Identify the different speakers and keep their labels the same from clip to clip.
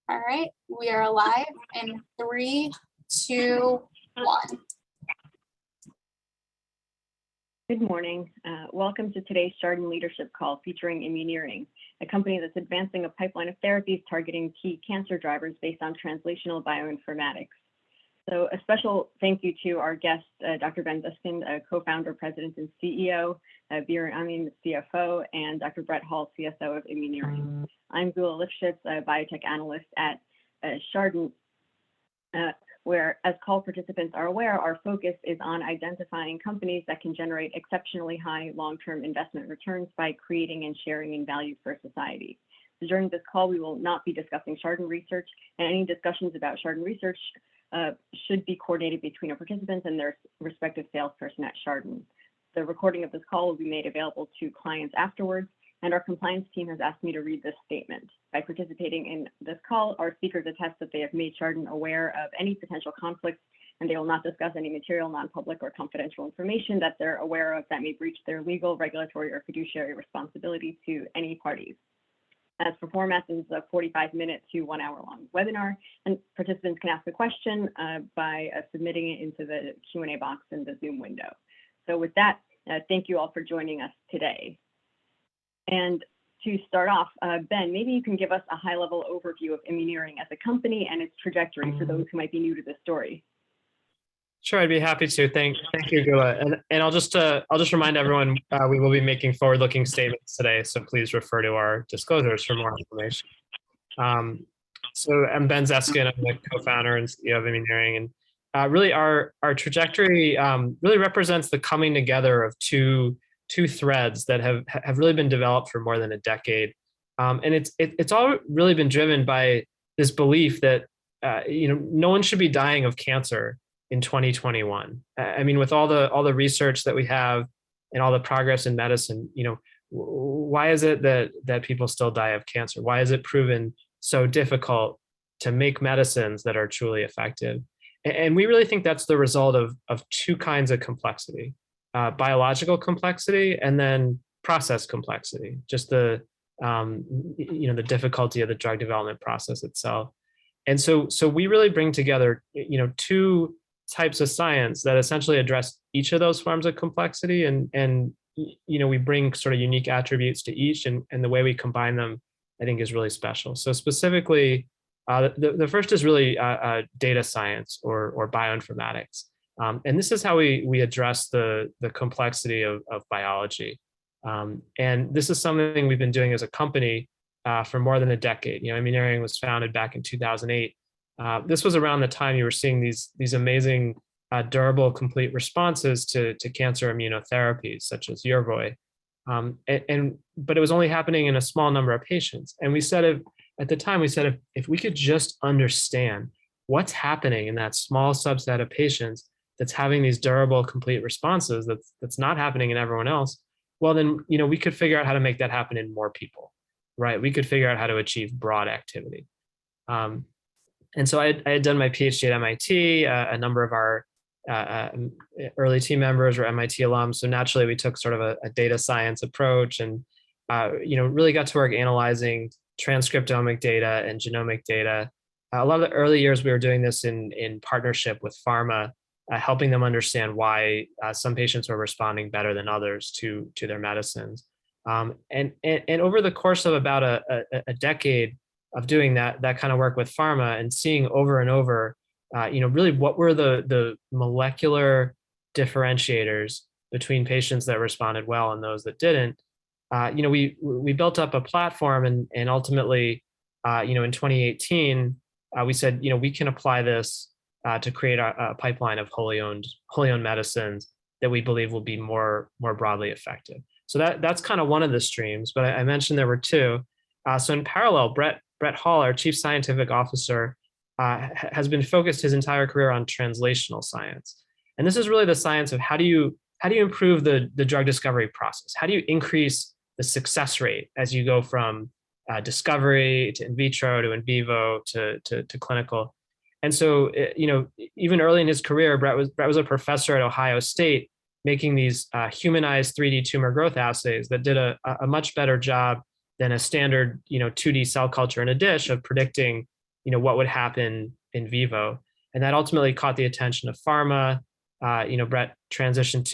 Speaker 1: All right, we are live in 3, 2, 1.
Speaker 2: Good morning. Welcome to today's Chardan leadership call featuring Immuneering, a company that's advancing a pipeline of therapies targeting key cancer drivers based on translational bioinformatics. So a special thank you to our guest, Dr. Ben Zeskind, co-founder, president, and CEO, Biren Amin, the CFO, and Dr. Brett Hall, CSO of Immuneering. I'm Geulah Livshits, a biotech analyst at Chardan, where, as call participants are aware, our focus is on identifying companies that can generate exceptionally high long-term investment returns by creating and sharing in value for society. So during this call, we will not be discussing Chardan research, and any discussions about Chardan research should be coordinated between our participants and their respective salesperson at Chardan. The recording of this call will be made available to clients afterwards, and our compliance team has asked me to read this statement. By participating in this call, our speakers attest that they have made Chardan aware of any potential conflicts, and they will not discuss any material, non-public, or confidential information that they're aware of that may breach their legal, regulatory, or fiduciary responsibility to any parties. As for format, this is a 45-minute to 1-hour-long webinar, and participants can ask a question by submitting it into the Q&A box in the Zoom window. So with that, thank you all for joining us today. And to start off, Ben, maybe you can give us a high-level overview of Immuneering as a company and its trajectory for those who might be new to this story.
Speaker 3: Sure, I'd be happy to. Thank you, Geulah. And I'll just remind everyone we will be making forward-looking statements today, so please refer to our disclosures for more information. So I'm Ben Zeskind. I'm the co-founder and CEO of Immuneering, and really our trajectory really represents the coming together of two threads that have really been developed for more than a decade, and it's all really been driven by this belief that no one should be dying of cancer in 2021. I mean, with all the research that we have and all the progress in medicine, why is it that people still die of cancer? Why is it proven so difficult to make medicines that are truly effective? And we really think that's the result of two kinds of complexity: biological complexity and then process complexity. Just the difficulty of the drug development process itself. And so we really bring together two types of science that essentially address each of those forms of complexity, and we bring sort of unique attributes to each, and the way we combine them, I think, is really special. So specifically, the first is really data science or bioinformatics, and this is how we address the complexity of biology, and this is something we've been doing as a company for more than a decade. Immuneering was founded back in 2008. This was around the time you were seeing these amazing durable complete responses to cancer immunotherapies such as Yervoy, but it was only happening in a small number of patients. And we said at the time, if we could just understand what's happening in that small subset of patients that's having these durable complete responses that's not happening in everyone else, well then we could figure out how to make that happen in more people, right? We could figure out how to achieve broad activity. And so I had done my PhD at MIT. A number of our early team members were MIT alums. So naturally, we took sort of a data science approach and, really got to work analyzing transcriptomic data and genomic data. A lot of the early years, we were doing this in partnership with pharma, helping them understand why some patients were responding better than others to their medicines. And over the course of about a decade of doing that kind of work with pharma and seeing over and over, really what were the molecular differentiators between patients that responded well and those that didn't. We built up a platform, and ultimately, in 2018, we said, we can apply this to create a pipeline of wholly owned medicines that we believe will be more broadly effective. So that's kind of one of the streams, but I mentioned there were two. So in parallel, Brett Hall, our Chief Scientific Officer, has been focused his entire career on translational science. And this is really the science of how do you improve the drug discovery process? How do you increase the success rate as you go from discovery to in vitro to in vivo to clinical? And so, even early in his career, Brett was a professor at Ohio State making these humanized 3D tumor growth assays that did a much better job than a standard 2D cell culture in a dish of predicting what would happen in vivo. And that ultimately caught the attention of pharma. Brett transitioned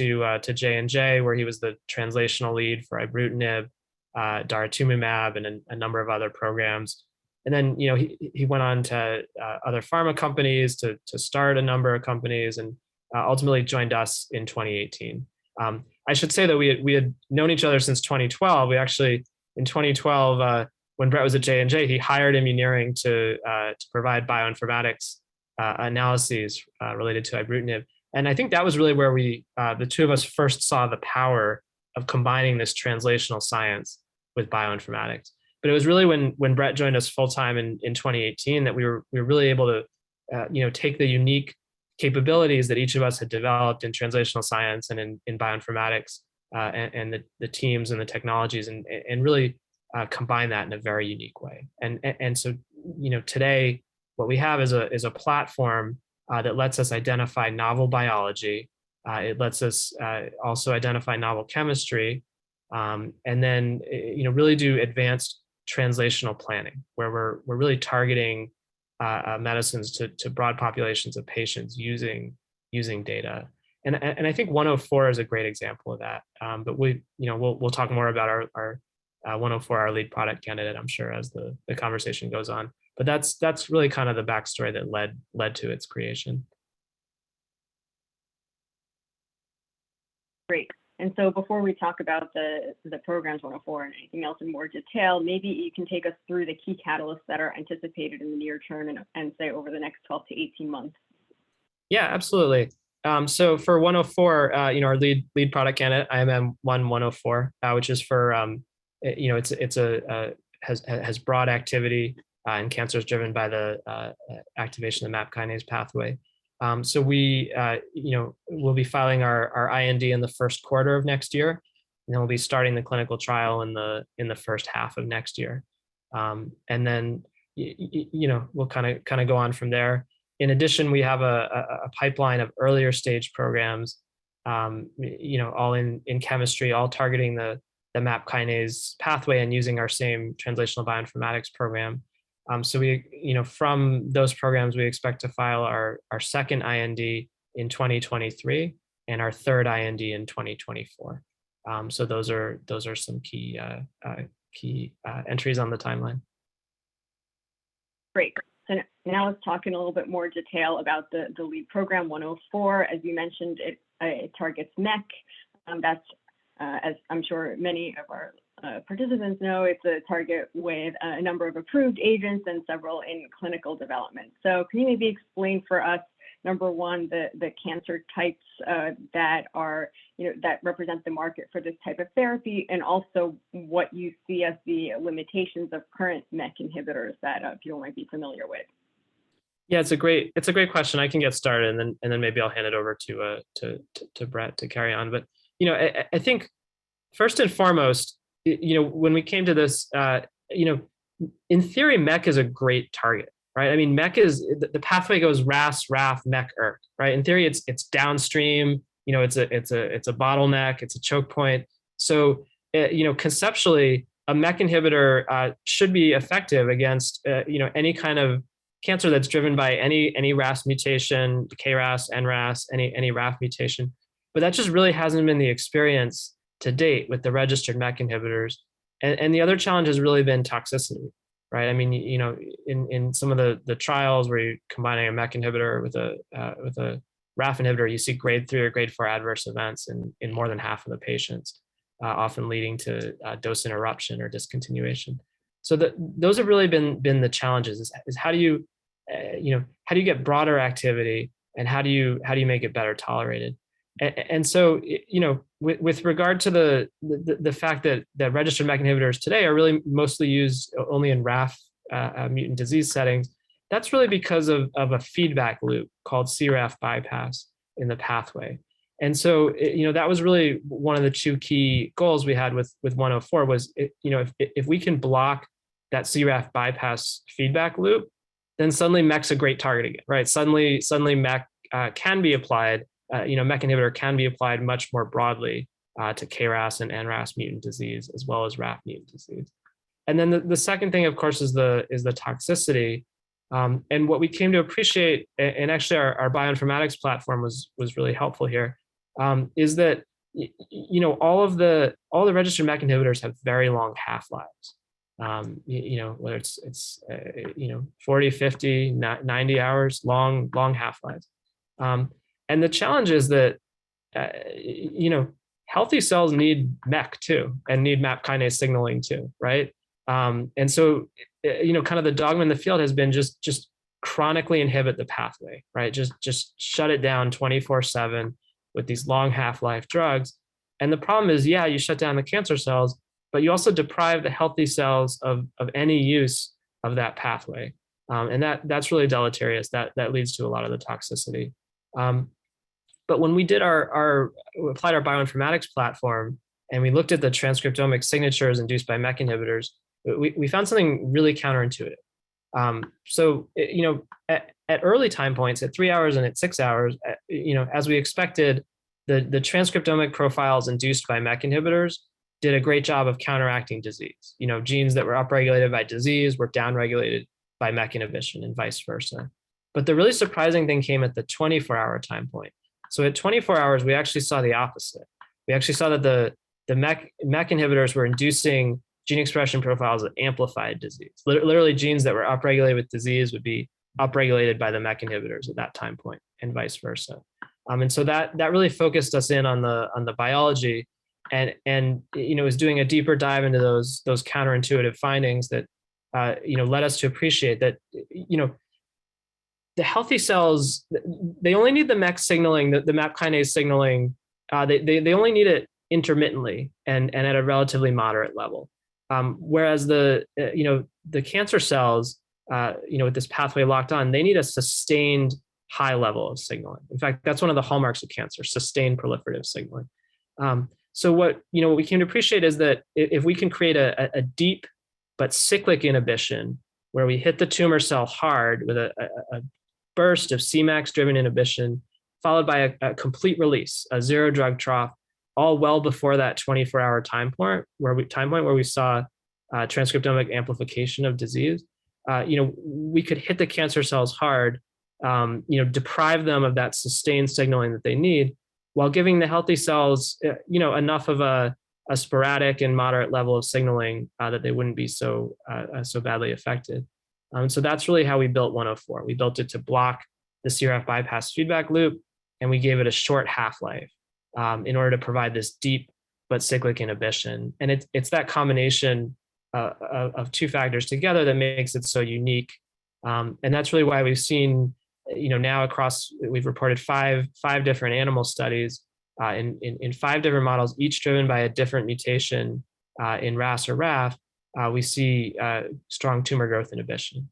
Speaker 3: to J&J, where he was the translational lead for ibrutinib, daratumumab, and a number of other programs. And then, he went on to other pharma companies to start a number of companies, and ultimately joined us in 2018. I should say that we had known each other since 2012. We actually, in 2012, when Brett was at J&J, he hired Immuneering to provide bioinformatics analyses related to ibrutinib. And I think that was really where the two of us first saw the power of combining this translational science with bioinformatics. But it was really when Brett joined us full time in 2018 that we were really able to take the unique capabilities that each of us had developed in translational science and in bioinformatics and the teams and the technologies and really combine that in a very unique way. And so today what we have is a platform that lets us identify novel biology. It lets us also identify novel chemistry, and then really do advanced translational planning, where we're really targeting medicines to broad populations of patients using data. And I think 104 is a great example of that. But we'll talk more about our 104, our lead product candidate, I'm sure, as the conversation goes on. But that's really kind of the backstory that led to its creation.
Speaker 2: Great. And so before we talk about the programs 104 and anything else in more detail, maybe you can take us through the key catalysts that are anticipated in the near term and say over the next 12 to 18 months. Yeah,
Speaker 3: absolutely. So for 104, our lead product candidate, IMM-1-104, which is for has broad activity in cancers driven by the activation of the MAP kinase pathway. So we, we'll be filing our IND in the first quarter of next year, and then we'll be starting the clinical trial in the first half of next year. And then, we'll kind of go on from there. In addition, we have a pipeline of earlier stage programs, all in chemistry, all targeting the MAP kinase pathway and using our same translational bioinformatics program. So we, from those programs, we expect to file our second IND in 2023 and our third IND in 2024. So those are some key entries on the timeline.
Speaker 2: Great. So now let's talk in a little bit more detail about the lead program 104. As you mentioned, it targets MEK. That's as I'm sure many of our participants know, it's a target with a number of approved agents and several in clinical development. So can you maybe explain for us, number one, the cancer types that are, that represent the market for this type of therapy, and also what you see as the limitations of current MEK inhibitors that people might be familiar with?
Speaker 3: Yeah, it's a great question. I can get started, and then maybe I'll hand it over to Brett to carry on. But I think first and foremost, when we came to this, in theory, MEK is a great target, right? I mean, MEK is the pathway goes RAS, RAF, MEK, ERK, right? In theory, it's downstream. It's a bottleneck. It's a choke point. So, conceptually, a MEK inhibitor should be effective against any kind of cancer that's driven by any RAS mutation, KRAS, NRAS, any RAF mutation. But that just really hasn't been the experience to date with the registered MEK inhibitors. And the other challenge has really been toxicity, right? I mean, in some of the trials where you're combining a MEK inhibitor with a RAF inhibitor, you see grade 3 or grade 4 adverse events in more than half of the patients, often leading to dose interruption or discontinuation. So those have really been the challenges. Is how do you get broader activity, and how do you make it better tolerated? And so, with regard to the fact that registered MEK inhibitors today are really mostly used only in RAF mutant disease settings, that's really because of a feedback loop called CRAF bypass in the pathway. And so, that was really one of the two key goals we had with 104 was, if we can block that CRAF bypass feedback loop, then suddenly MEK's a great target again, right? Suddenly MEK can be applied. MEK inhibitor can be applied much more broadly to KRAS and NRAS mutant disease, as well as RAF mutant disease. And then the second thing, of course, is the toxicity. And what we came to appreciate, and actually our bioinformatics platform was really helpful here, is that all the registered MEK inhibitors have very long half-lives. Whether it's 40, 50, 90 hours, long half-lives. And the challenge is that healthy cells need MEK too, and need MAP kinase signaling too, right? And so kind of the dogma in the field has been just chronically inhibit the pathway, right? Just shut it down 24/7 with these long half-life drugs. And the problem is, yeah, you shut down the cancer cells, but you also deprive the healthy cells of any use of that pathway. And that's really deleterious. That leads to a lot of the toxicity. But when we did we applied our bioinformatics platform and we looked at the transcriptomic signatures induced by MEK inhibitors, we found something really counterintuitive. So, at early time points, at 3 hours and at 6 hours, as we expected, the transcriptomic profiles induced by MEK inhibitors did a great job of counteracting disease. Genes that were upregulated by disease were downregulated by MEK inhibition and vice versa. But the really surprising thing came at the 24-hour time point. So at 24 hours, we actually saw the opposite. We actually saw that the MEK inhibitors were inducing gene expression profiles that amplified disease. Literally, genes that were upregulated with disease would be upregulated by the MEK inhibitors at that time point, and vice versa. And so that really focused us in on the biology, and was doing a deeper dive into those counterintuitive findings that led us to appreciate that the healthy cells, they only need the MEK signaling, the MAP kinase signaling. They only need it intermittently and at a relatively moderate level. Whereas the cancer cells, with this pathway locked on, they need a sustained high level of signaling. In fact, that's one of the hallmarks of cancer: sustained proliferative signaling. So what we came to appreciate is that if we can create a deep but cyclic inhibition, where we hit the tumor cell hard with a burst of Cmax-driven inhibition, followed by a complete release, a zero drug trough, all well before that 24-hour time point where we saw transcriptomic amplification of disease, we could hit the cancer cells hard, deprive them of that sustained signaling that they need, while giving the healthy cells, enough of a sporadic and moderate level of signaling that they wouldn't be so badly affected. So that's really how we built 104. We built it to block the CRF bypass feedback loop, and we gave it a short half-life in order to provide this deep but cyclic inhibition. And it's that combination of two factors together that makes it so unique. And that's really why we've seen, now we've reported five different animal studies in 5 different models, each driven by a different mutation in RAS or RAF. We see strong tumor growth inhibition.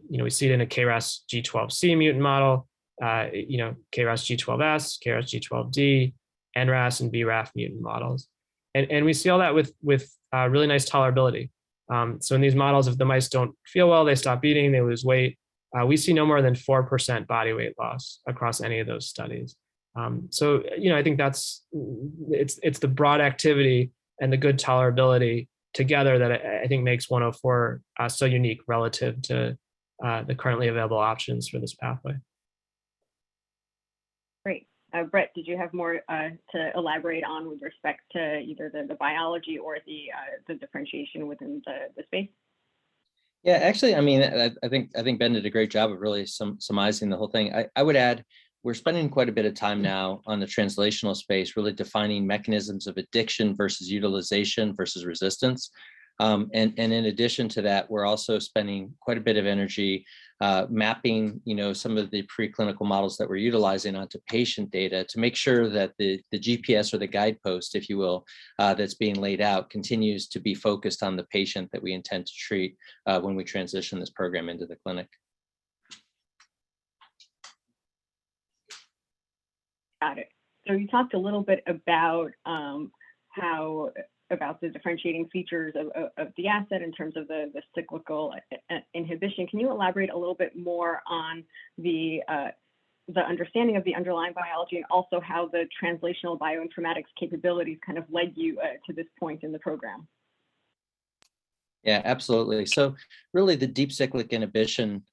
Speaker 3: We see it in a KRAS G12C mutant model, KRAS G12S, KRAS G12D, NRAS, and BRAF mutant models. And we see all that with really nice tolerability. So in these models, if the mice don't feel well, they stop eating, they lose weight. We see no more than 4% body weight loss across any of those studies. So, I think it's the broad activity and the good tolerability together that I think makes 104 so unique relative to the currently available options for this pathway.
Speaker 2: Great. Brett, did you have more to elaborate on with respect to either the biology or the differentiation within the space?
Speaker 4: Yeah, actually, I think Ben did a great job of really summarizing the whole thing. I would add, we're spending quite a bit of time now on the translational space, really defining mechanisms of addiction versus utilization versus resistance. And in addition to that, we're also spending quite a bit of energy mapping, some of the preclinical models that we're utilizing onto patient data to make sure that the GPS or the guidepost, if you will, that's being laid out continues to be focused on the patient that we intend to treat when we transition this program into the clinic.
Speaker 2: Got it. So you talked a little bit about about the differentiating features of the asset in terms of the cyclical inhibition. Can you elaborate a little bit more on the understanding of the underlying biology, and also how the translational bioinformatics capabilities kind of led you to this point in the program?
Speaker 4: Yeah, absolutely. So really the deep cyclic inhibition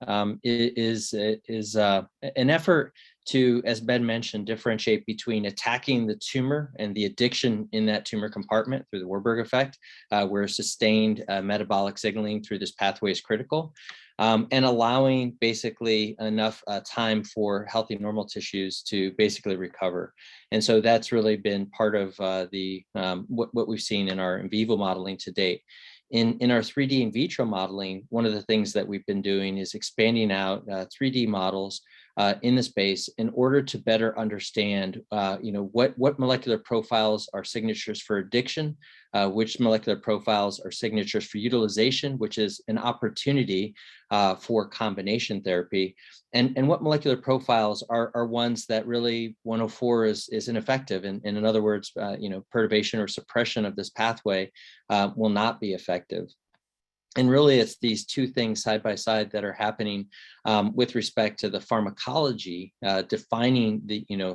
Speaker 4: is an effort to, as Ben mentioned, differentiate between attacking the tumor and the addiction in that tumor compartment through the Warburg effect, where sustained metabolic signaling through this pathway is critical, and allowing basically enough time for healthy normal tissues to basically recover. And so that's really been part of what we've seen in our in vivo modeling to date. In our 3D in vitro modeling, one of the things that we've been doing is expanding out 3D models in the space in order to better understand, what molecular profiles are signatures for addiction, which molecular profiles are signatures for utilization, which is an opportunity for combination therapy, and what molecular profiles are ones that really 104 is ineffective. And in other words, perturbation or suppression of this pathway will not be effective. And really, it's these two things side by side that are happening with respect to the pharmacology, defining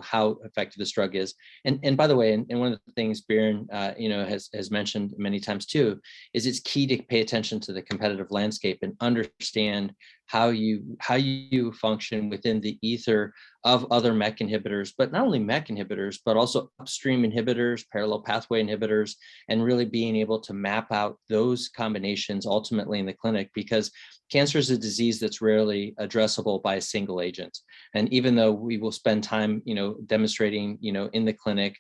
Speaker 4: how effective this drug is. And by the way, and one of the things Biren has mentioned many times too, is it's key to pay attention to the competitive landscape and understand how you function within the ether of other MEK inhibitors, but not only MEK inhibitors, but also upstream inhibitors, parallel pathway inhibitors, and really being able to map out those combinations ultimately in the clinic, because cancer is a disease that's rarely addressable by a single agent. And even though we will spend time, demonstrating, in the clinic,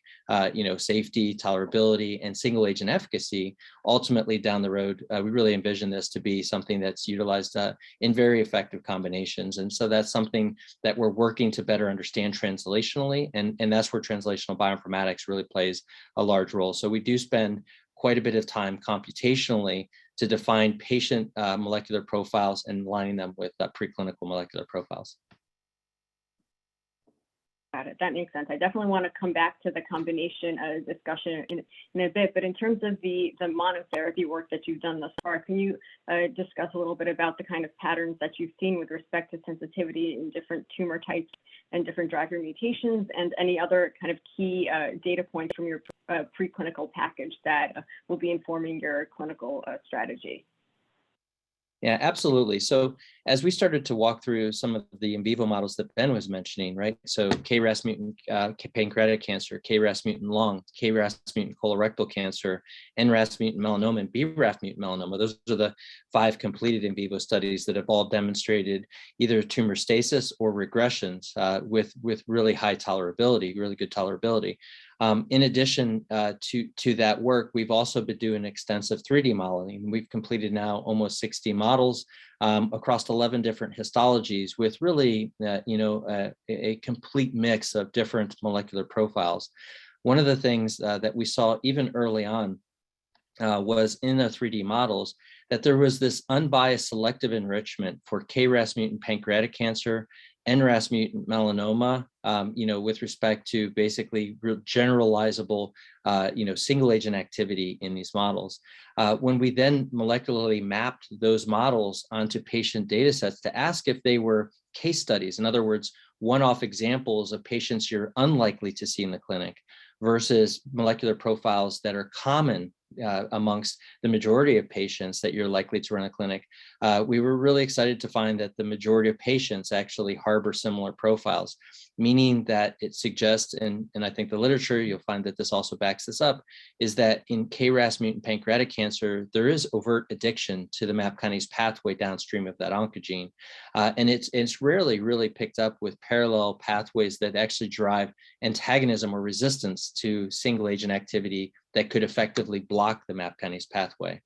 Speaker 4: safety, tolerability, and single agent efficacy, ultimately down the road, we really envision this to be something that's utilized in very effective combinations. And so that's something that we're working to better understand translationally. And that's where translational bioinformatics really plays a large role. So we do spend quite a bit of time computationally to define patient molecular profiles and aligning them with preclinical molecular profiles.
Speaker 2: Got it. That makes sense. I definitely want to come back to the combination discussion in a bit, but in terms of the monotherapy work that you've done thus far, can you discuss a little bit about the kind of patterns that you've seen with respect to sensitivity in different tumor types and different driver mutations, and any other kind of key data points from your preclinical package that will be informing your clinical strategy?
Speaker 4: Yeah, absolutely. So as we started to walk through some of the in vivo models that Ben was mentioning, right? So KRAS mutant pancreatic cancer, KRAS mutant lung, KRAS mutant colorectal cancer, NRAS mutant melanoma, and BRAF mutant melanoma. Those are the 5 completed in vivo studies that have all demonstrated either tumor stasis or regressions with really high tolerability, really good tolerability. In addition to that work, we've also been doing extensive 3D modeling. We've completed now almost 60 models across 11 different histologies with really, a complete mix of different molecular profiles. One of the things that we saw even early on was in the 3D models that there was this unbiased selective enrichment for KRAS mutant pancreatic cancer, NRAS mutant melanoma, with respect to basically generalizable, single agent activity in these models. When we then molecularly mapped those models onto patient data sets to ask if they were case studies, in other words, one-off examples of patients you're unlikely to see in the clinic versus molecular profiles that are common amongst the majority of patients that you're likely to run a clinic, we were really excited to find that the majority of patients actually harbor similar profiles, meaning that it suggests, and I think the literature, you'll find that this also backs this up, is that in KRAS mutant pancreatic cancer, there is overt addiction to the MAP kinase pathway downstream of that oncogene. And it's rarely really picked up with parallel pathways that actually drive antagonism or resistance to single agent activity that could effectively block the MAP kinase pathway.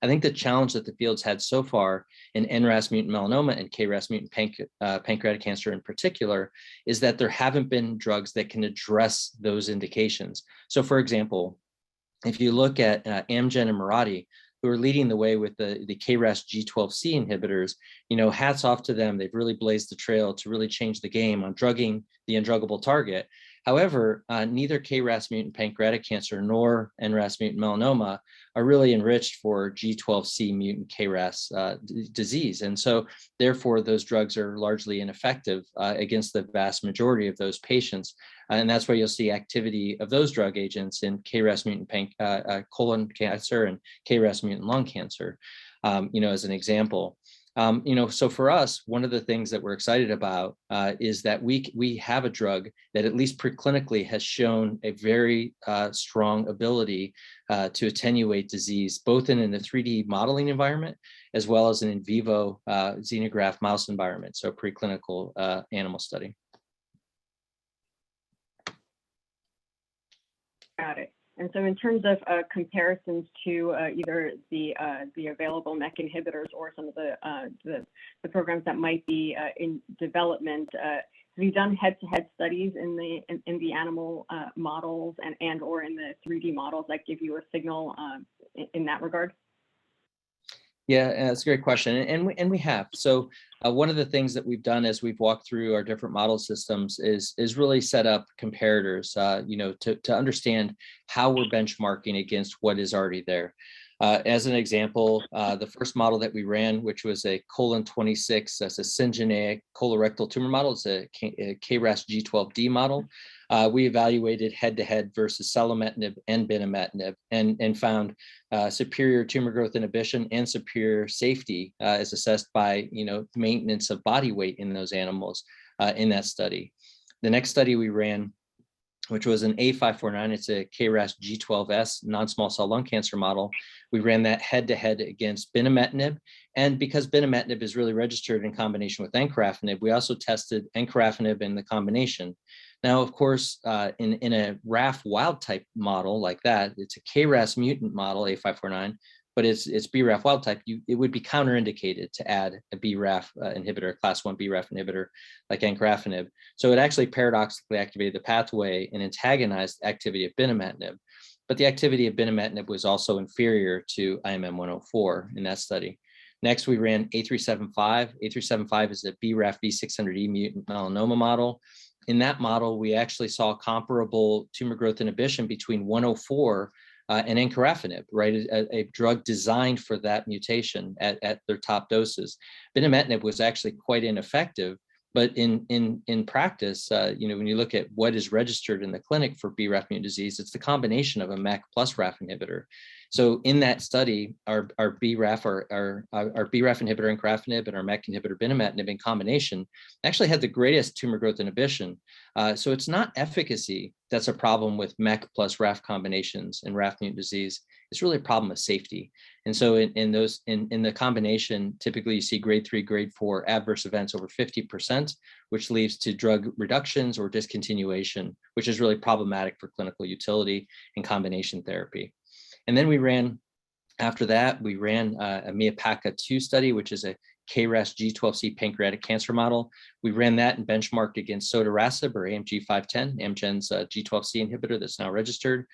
Speaker 4: I think the challenge that the field's had so far in NRAS mutant melanoma and KRAS mutant pancreatic cancer in particular is that there haven't been drugs that can address those indications. So for example, if you look at Amgen and Mirati, who are leading the way with the KRAS G12C inhibitors, hats off to them. They've really blazed the trail to really change the game on drugging the undruggable target. However, neither KRAS mutant pancreatic cancer nor NRAS mutant melanoma are really enriched for G12C mutant KRAS disease. And so therefore, those drugs are largely ineffective against the vast majority of those patients. And that's where you'll see activity of those drug agents in KRAS mutant colon cancer and KRAS mutant lung cancer. as an example. So for us, one of the things that we're excited about is that we have a drug that at least preclinically has shown a very strong ability to attenuate disease, both in the 3D modeling environment, as well as an in vivo xenograft mouse environment, so preclinical animal study.
Speaker 2: Got it. And so in terms of comparisons to either the available MEK inhibitors or some of the programs that might be in development, have you done head-to-head studies in the animal models and or in the 3D models that give you a signal in that regard?
Speaker 4: Yeah, that's a great question, and we have. So one of the things that we've done as we've walked through our different model systems is really set up comparators, to understand how we're benchmarking against what is already there. As an example, the first model that we ran, which was a colon 26, that's a syngeneic colorectal tumor model, it's a KRAS G12D model. We evaluated head-to-head versus selumetinib and binimetinib and found superior tumor growth inhibition and superior safety as assessed by maintenance of body weight in those animals in that study. The next study we ran, which was an A549, it's a KRAS G12S non-small cell lung cancer model. We ran that head-to-head against binimetinib. And because binimetinib is really registered in combination with encorafenib, we also tested encorafenib in the combination. Now, of course, in a RAF wild type model like that, it's a KRAS mutant model, A549, but it's BRAF wild type, it would be counterindicated to add a BRAF inhibitor, class 1 BRAF inhibitor like encorafenib. So it actually paradoxically activated the pathway and antagonized activity of binimetinib. But the activity of binimetinib was also inferior to IMM104 in that study. Next, we ran A375. A375 is a BRAF V600E mutant melanoma model. In that model, we actually saw comparable tumor growth inhibition between 104 and encorafenib, right? A drug designed for that mutation at their top doses. Binimetinib was actually quite ineffective, but in practice, when you look at what is registered in the clinic for BRAF mutant disease, it's the combination of a MEK plus RAF inhibitor. So in that study, our BRAF inhibitor encorafenib and our MEK inhibitor binimetinib in combination actually had the greatest tumor growth inhibition. So it's not efficacy that's a problem with MEK plus RAF combinations in RAF mutant disease. It's really a problem of safety. And so in the combination, typically you see grade 3, grade 4 adverse events over 50%, which leads to drug reductions or discontinuation, which is really problematic for clinical utility in combination therapy. And then after that, we ran a MIAPACA-2 study, which is a KRAS G12C pancreatic cancer model. We ran that and benchmarked against sotorasib or AMG 510, Amgen's G12C inhibitor that's now registered.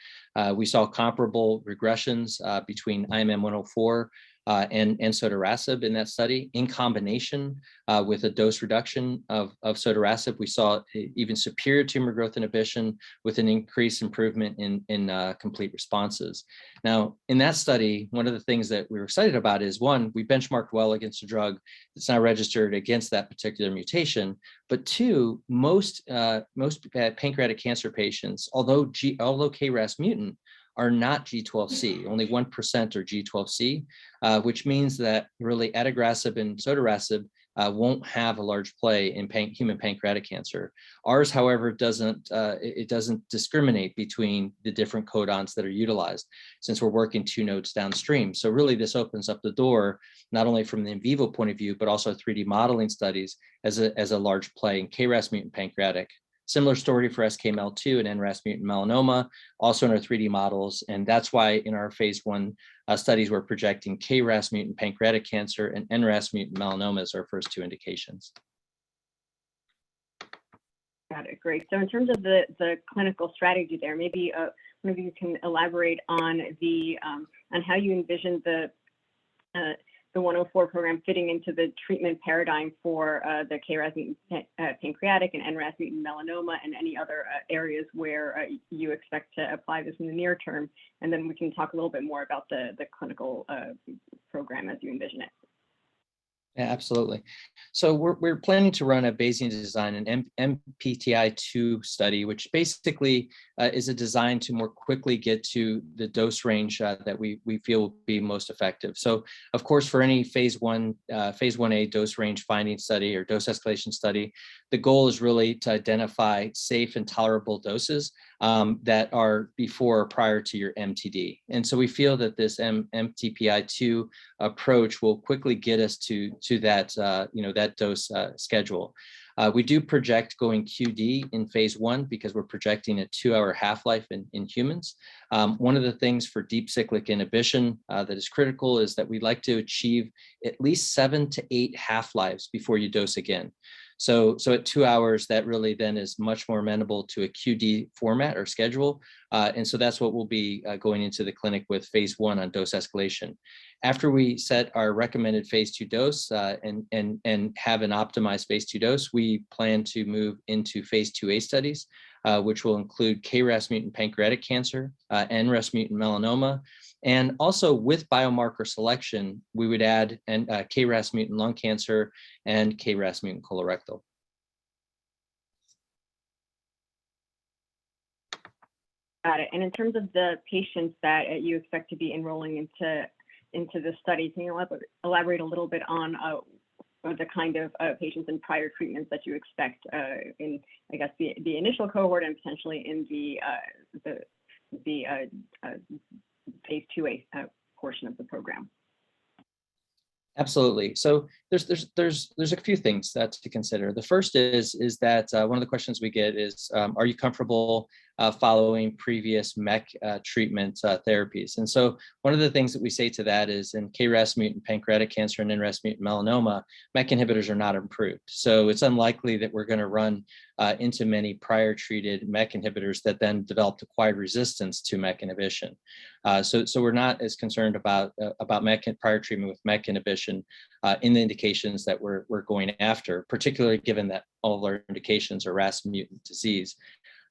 Speaker 4: We saw comparable regressions between IMM104 and sotorasib in that study. In combination with a dose reduction of sotorasib, we saw even superior tumor growth inhibition with an increased improvement in complete responses. Now, in that study, one of the things that we were excited about is, one, we benchmarked well against a drug that's now registered against that particular mutation, but two, most pancreatic cancer patients, although KRAS mutant, are not G12C. Only 1% are G12C, which means that really adagrasib and sotorasib won't have a large play in human pancreatic cancer. Ours, however, doesn't discriminate between the different codons that are utilized, since we're working 2 nodes downstream. So really this opens up the door, not only from the in vivo point of view, but also 3D modeling studies as a large play in KRAS mutant pancreatic. Similar story for SKML2 and NRAS mutant melanoma, also in our 3D models. And that's why in our phase 1 studies, we're projecting KRAS mutant pancreatic cancer and NRAS mutant melanoma as our first 2 indications.
Speaker 2: Got it, great. So in terms of the clinical strategy there, maybe you can elaborate on on how you envision the 104 program fitting into the treatment paradigm for the KRAS mutant pancreatic and NRAS mutant melanoma and any other areas where you expect to apply this in the near term. And then we can talk a little bit more about the clinical program as you envision it.
Speaker 4: Yeah, absolutely. So we're planning to run a Bayesian Design, an MPTI-2 study, which basically is a design to more quickly get to the dose range that we feel will be most effective. So, of course, for any phase 1A dose range finding study or dose escalation study, the goal is really to identify safe and tolerable doses that are before or prior to your MTD. And so we feel that this MTPI-2 approach will quickly get us to that that dose schedule. We do project going QD in phase 1 because we're projecting a 2-hour half-life in humans. One of the things for deep cyclic inhibition that is critical is that we like to achieve at least 7 to 8 half-lives before you dose again. So at 2 hours, that really then is much more amenable to a QD format or schedule. And so that's what we'll be going into the clinic with phase 1 on dose escalation. After we set our recommended phase 2 dose and have an optimized phase 2 dose, we plan to move into phase 2A studies, which will include KRAS mutant pancreatic cancer, NRAS mutant melanoma, and also with biomarker selection, we would add KRAS mutant lung cancer and KRAS mutant colorectal.
Speaker 2: Got it. And in terms of the patients that you expect to be enrolling into the study, can you elaborate a little bit on the kind of patients and prior treatments that you expect in, I guess, the initial cohort and potentially in the phase 2A portion of the program?
Speaker 4: Absolutely. So there's a few things to consider. The first is that one of the questions we get is, are you comfortable following previous MEK treatment therapies? And so one of the things that we say to that is in KRAS mutant pancreatic cancer and NRAS mutant melanoma, MEK inhibitors are not approved. So it's unlikely that we're going to run into many prior treated MEK inhibitors that then developed acquired resistance to MEK inhibition. So we're not as concerned about prior treatment with MEK inhibition in the indications that we're going after, particularly given that all of our indications are RAS mutant disease.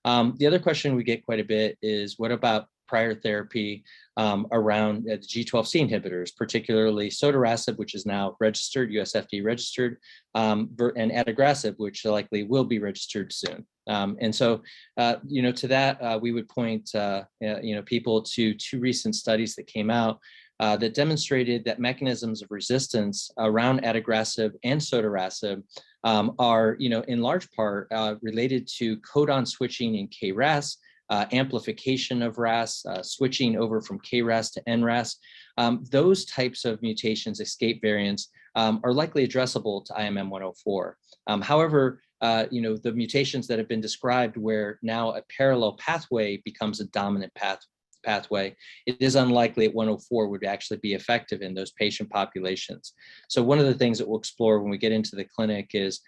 Speaker 4: The other question we get quite a bit is, what about prior therapy around the G12C inhibitors, particularly sotorasib, which is now registered, US FDA registered, and adagrasib, which likely will be registered soon. And so, to that, we would point, people to 2 recent studies that came out that demonstrated that mechanisms of resistance around adagrasib and sotorasib are, in large part related to codon switching in KRAS, amplification of RAS, switching over from KRAS to NRAS. Those types of mutations, escape variants, are likely addressable to IMM-1-104. However, the mutations that have been described where now a parallel pathway becomes a dominant pathway, it is unlikely that 104 would actually be effective in those patient populations. So one of the things that we'll explore when we get into the clinic is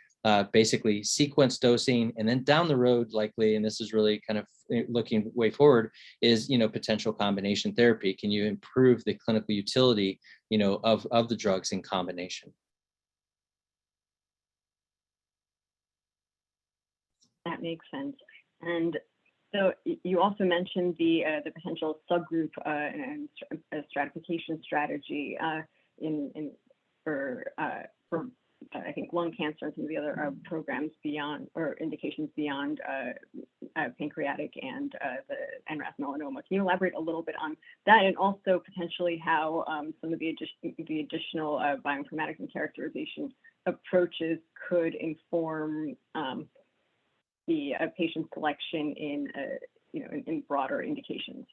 Speaker 4: basically sequence dosing, and then down the road, likely, and this is really kind of looking way forward, is potential combination therapy. Can you improve the clinical utility of the drugs in combination?
Speaker 2: That makes sense. And so you also mentioned the potential subgroup and stratification strategy for I think lung cancer and some of the other programs beyond, or indications beyond pancreatic and the NRAS melanoma. Can you elaborate a little bit on that, and also potentially how some of the additional bioinformatics and characterization approaches could inform the patient selection in broader indications?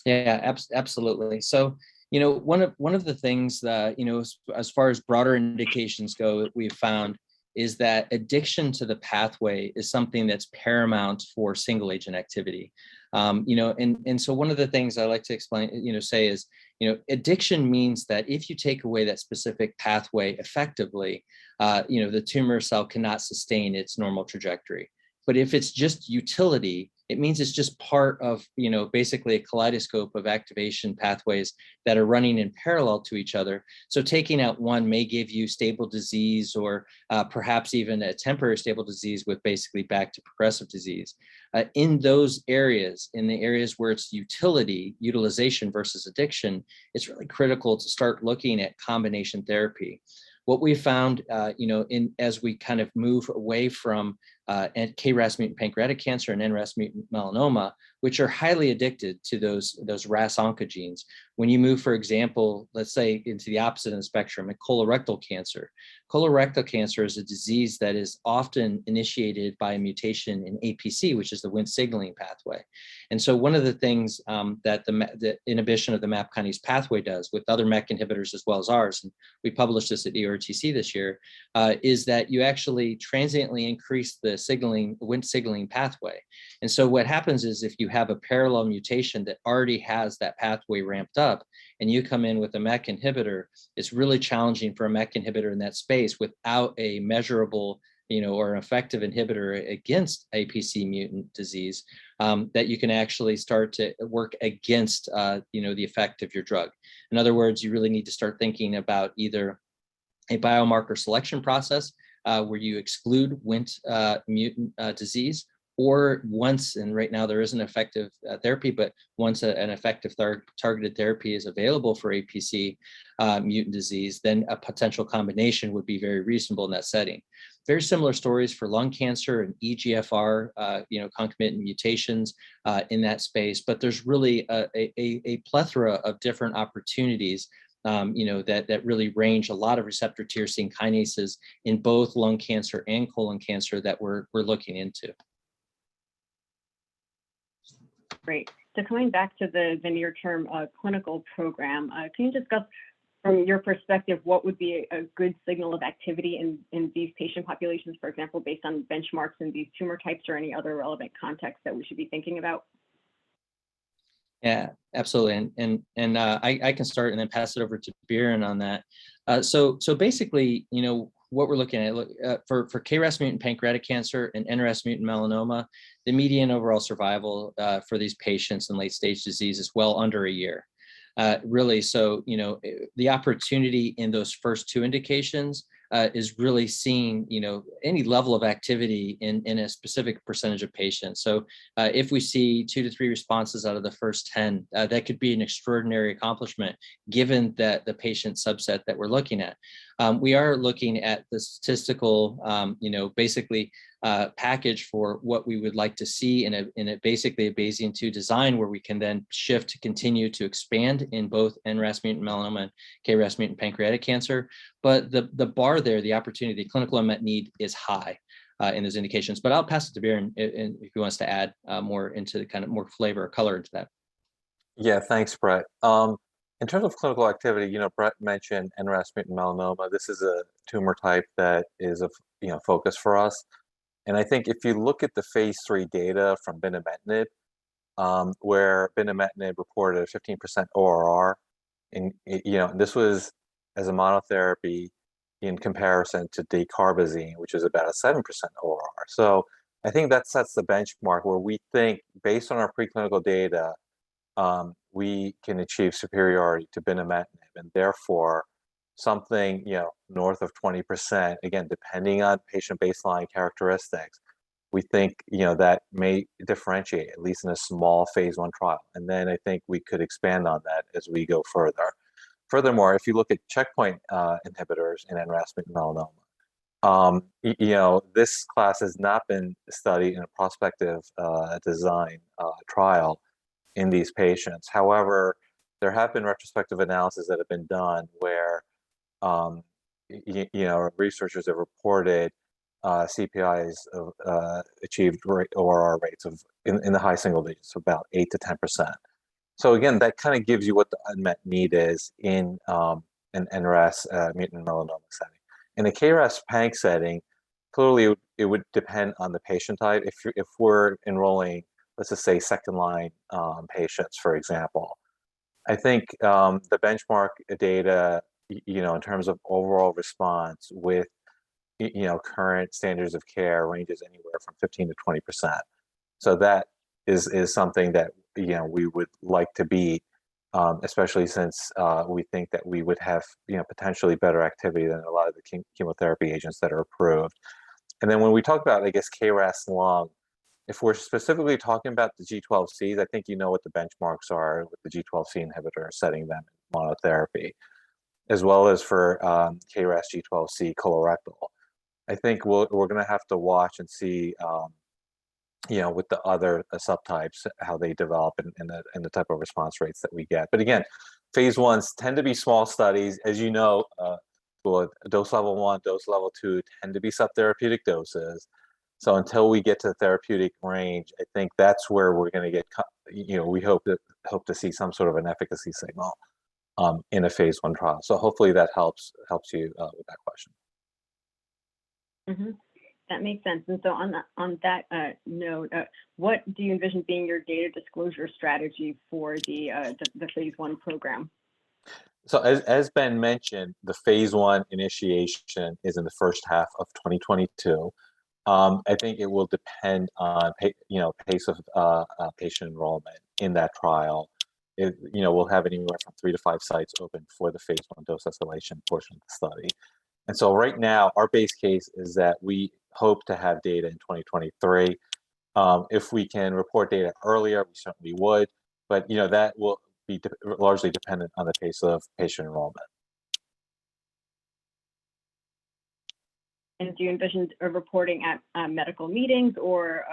Speaker 4: Yeah, absolutely. So, one of the things that, as far as broader indications go, we've found is that addiction to the pathway is something that's paramount for single agent activity. And so one of the things I like to explain, say is, addiction means that if you take away that specific pathway effectively, the tumor cell cannot sustain its normal trajectory. But if it's just utility, It means it's just part of, basically a kaleidoscope of activation pathways that are running in parallel to each other. So taking out one may give you stable disease, or perhaps even a temporary stable disease with basically back to progressive disease. In those areas, in the areas where it's utilization versus addiction, it's really critical to start looking at combination therapy. What we found, as we kind of move away from KRAS mutant pancreatic cancer and NRAS mutant melanoma, which are highly addicted to those RAS oncogenes. When you move, for example, let's say into the opposite of the spectrum, in colorectal cancer. Colorectal cancer is a disease that is often initiated by a mutation in APC, which is the Wnt signaling pathway. And so one of the things that the inhibition of the MAP kinase pathway does with other MEK inhibitors as well as ours, and we published this at EORTC this year, is that you actually transiently increase the Wnt signaling pathway. And so what happens is, if you have a parallel mutation that already has that pathway ramped up, and you come in with a MEK inhibitor, it's really challenging for a MEK inhibitor in that space without a measurable, or an effective inhibitor against APC mutant disease, that you can actually start to work against, the effect of your drug. In other words, you really need to start thinking about either a biomarker selection process where you exclude Wnt mutant disease, or once, and right now there isn't effective therapy, but once an effective targeted therapy is available for APC mutant disease, then a potential combination would be very reasonable in that setting. Very similar stories for lung cancer and EGFR, concomitant mutations in that space, but there's really a plethora of different opportunities that really range a lot of receptor tyrosine kinases in both lung cancer and colon cancer that we're looking into.
Speaker 2: Great. So coming back to the near-term clinical program, can you discuss from your perspective what would be a good signal of activity in these patient populations, for example, based on benchmarks in these tumor types or any other relevant context that we should be thinking about?
Speaker 4: Yeah, absolutely. And I can start and then pass it over to Biren on that. So basically, what we're looking at for KRAS mutant pancreatic cancer and NRAS mutant melanoma, the median overall survival for these patients in late stage disease is well under a year. Really, so the opportunity in those first two indications is really seeing any level of activity in a specific percentage of patients. So if we see 2 to 3 responses out of the first 10, that could be an extraordinary accomplishment given that the patient subset that we're looking at. We are looking at the statistical, basically package for what we would like to see in a basically a Bayesian 2 design, where we can then shift to continue to expand in both NRAS mutant melanoma and KRAS mutant pancreatic cancer. But the bar there, the opportunity, the clinical unmet need is high in those indications. But I'll pass it to Biren if he wants to add more into the kind of more flavor or color into that.
Speaker 5: Yeah, thanks, Brett. In terms of clinical activity, Brett mentioned NRAS mutant melanoma. This is a tumor type that is of focus for us. And I think if you look at the phase 3 data from binimetinib, where binimetinib reported a 15% ORR, and this was as a monotherapy in comparison to dacarbazine, which is about a 7% ORR. So I think that sets the benchmark where we think, based on our preclinical data, we can achieve superiority to binimetinib, and therefore something north of 20%, again, depending on patient baseline characteristics, we think that may differentiate, at least in a small phase 1 trial. And then I think we could expand on that as we go further. Furthermore, if you look at checkpoint inhibitors in NRAS mutant melanoma, this class has not been studied in a prospective design trial in these patients. However, there have been retrospective analyses that have been done where researchers have reported CPIs of achieved ORR rates of in the high single digits, about 8 to 10%. So again, that kind of gives you what the unmet need is in an NRAS mutant melanoma setting. In a KRAS panc setting, clearly it would depend on the patient type. If we're enrolling, let's just say, second line patients, for example, I think the benchmark data, in terms of overall response with, current standards of care ranges anywhere from 15 to 20%. So that is something that we would like to beat, especially since we think that we would have potentially better activity than a lot of the chemotherapy agents that are approved. And then when we talk about, I guess, KRAS lung, if we're specifically talking about the G12Cs, I think you know what the benchmarks are with the G12C inhibitor, setting them in monotherapy, as well as for KRAS G12C colorectal. I think we're going to have to watch and see, with the other subtypes, how they develop and the type of response rates that we get. But again, phase ones tend to be small studies. As you know, dose level 1, dose level 2 tend to be subtherapeutic doses. So until we get to the therapeutic range, I think that's where we're going to get, we hope to see some sort of an efficacy signal in a phase 1 trial. So hopefully that helps you with that question.
Speaker 2: Mm-hmm. That makes sense. And so on that note, what do you envision being your data disclosure strategy for the phase 1 program?
Speaker 5: So as Ben mentioned, the phase 1 initiation is in the first half of 2022. I think it will depend on pace of patient enrollment in that trial. We'll have anywhere from 3 to 5 sites open for the phase 1 dose escalation portion of the study. And so right now, our base case is that we hope to have data in 2023. If we can report data earlier, we certainly would, but that will be largely dependent on the pace of patient enrollment.
Speaker 2: And do you envision reporting at medical meetings, or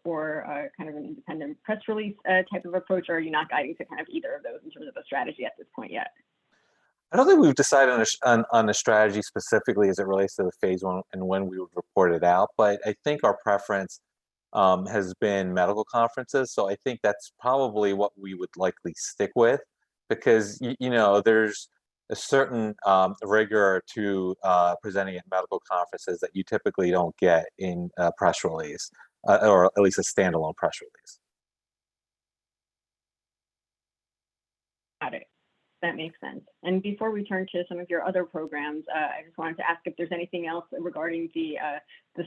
Speaker 2: kind of an independent press release type of approach, or are you not guiding to kind of either of those in terms of a strategy at this point yet?
Speaker 5: I don't think we've decided on a strategy specifically as it relates to the phase 1 and when we would report it out, but I think our preference has been medical conferences. So I think that's probably what we would likely stick with, because there's a certain rigor to presenting at medical conferences that you typically don't get in a press release, or at least a standalone press release.
Speaker 2: Got it. That makes sense. And before we turn to some of your other programs, I just wanted to ask if there's anything else regarding the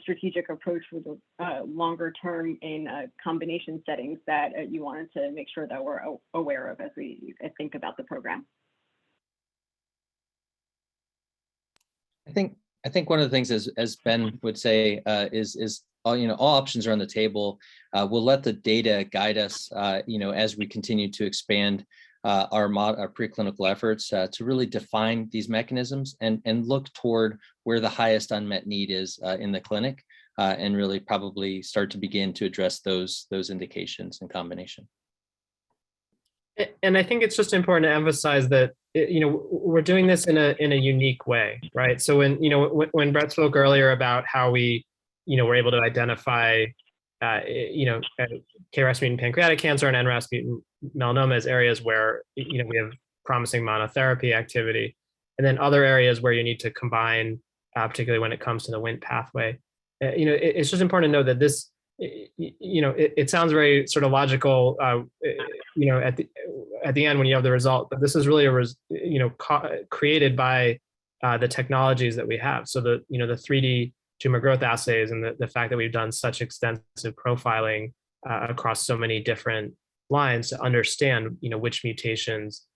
Speaker 2: strategic approach for the longer term in combination settings that you wanted to make sure that we're aware of as we think about the program.
Speaker 4: I think one of the things is, as Ben would say, is all options are on the table. We'll let the data guide us, as we continue to expand our preclinical efforts to really define these mechanisms and look toward where the highest unmet need is in the clinic, and really probably start to begin to address those indications in combination.
Speaker 3: And I think it's just important to emphasize that we're doing this in a unique way, right? So when Brett spoke earlier about how we were able to identify KRAS mutant pancreatic cancer and NRAS mutant melanoma as areas where we have promising monotherapy activity, and then other areas where you need to combine, particularly when it comes to the Wnt pathway. It's just important to know that this, it sounds very sort of logical, at the end when you have the result, but this is really created by the technologies that we have. So the 3D tumor growth assays and the fact that we've done such extensive profiling across so many different lines to understand which mutations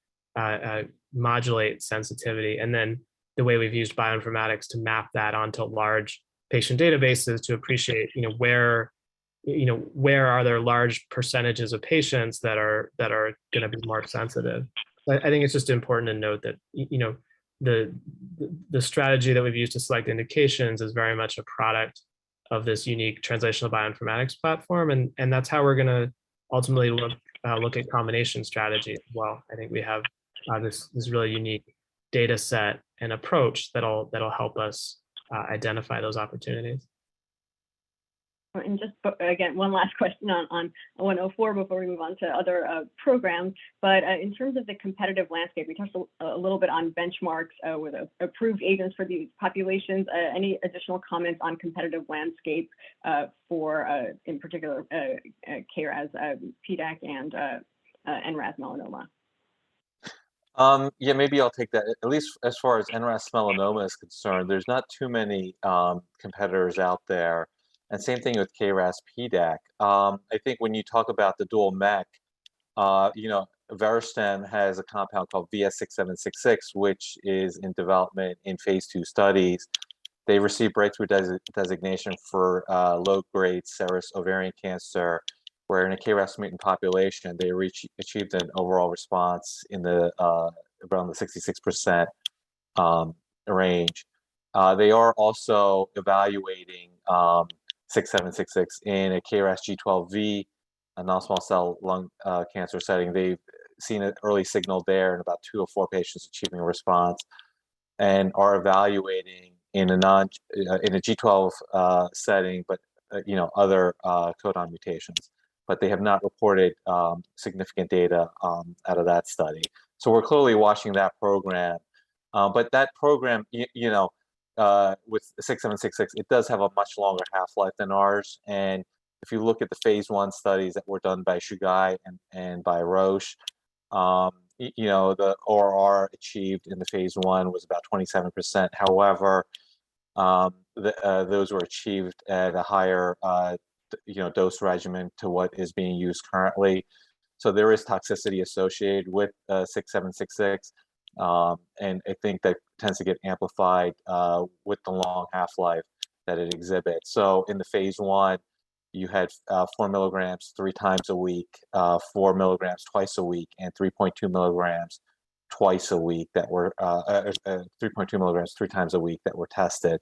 Speaker 3: modulate sensitivity, and then the way we've used bioinformatics to map that onto large patient databases to appreciate where are there large percentages of patients that are going to be more sensitive. I think it's just important to note that the strategy that we've used to select indications is very much a product of this unique translational bioinformatics platform, and that's how we're going to ultimately look at combination strategy as well. I think we have this really unique data set and approach that'll help us identify those opportunities.
Speaker 2: And just again, one last question on 104 before we move on to other programs. But in terms of the competitive landscape, we touched a little bit on benchmarks with approved agents for these populations. Any additional comments on competitive landscape for, in particular, KRAS, PDAC, and NRAS melanoma?
Speaker 5: Yeah, maybe I'll take that. At least as far as NRAS melanoma is concerned, there's not too many competitors out there. And same thing with KRAS PDAC. I think when you talk about the dual MEK, Veristem has a compound called VS6766, which is in development in phase 2 studies. They received breakthrough designation for low-grade serous ovarian cancer, where in a KRAS mutant population, they achieved an overall response in the around the 66% range. They are also evaluating 6766 in a KRAS G12V, a non-small cell lung cancer setting. They've seen an early signal there in about 2 or 4 patients achieving a response, and are evaluating in a G12 setting, but other codon mutations. But they have not reported significant data out of that study. So we're clearly watching that program. But that program, with 6766, it does have a much longer half-life than ours. And if you look at the phase 1 studies that were done by Chugai and by Roche, the ORR achieved in the phase 1 was about 27%. However, those were achieved at a higher dose regimen to what is being used currently. So there is toxicity associated with 6766. And I think that tends to get amplified with the long half-life that it exhibits. So in the phase 1, you had 4 milligrams 3 times a week, 4 milligrams twice a week, and 3.2 milligrams twice a week that were 3.2 milligrams 3 times a week that were tested.